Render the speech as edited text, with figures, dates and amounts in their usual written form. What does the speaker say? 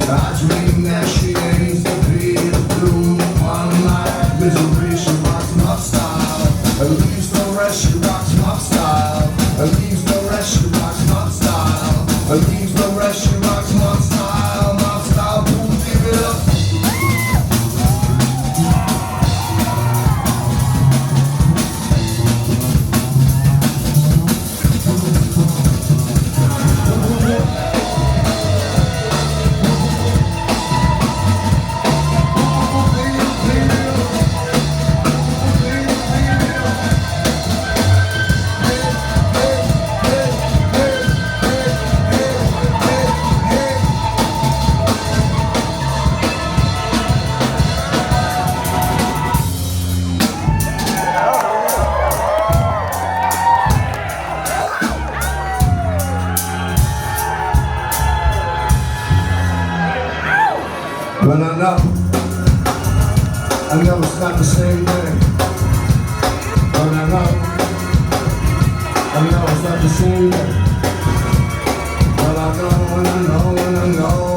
I dream that she aims to be the bloom one night. Misery, she rocks my style. Her leaves no rest, she rocks my style. Her leaves no rest, she rocks my style. Her leaves no rest, she rocks my style. My style, boom, give it up. But I know it's not the same thing. But I know it's not the same thing. But I know, and I know, and I know.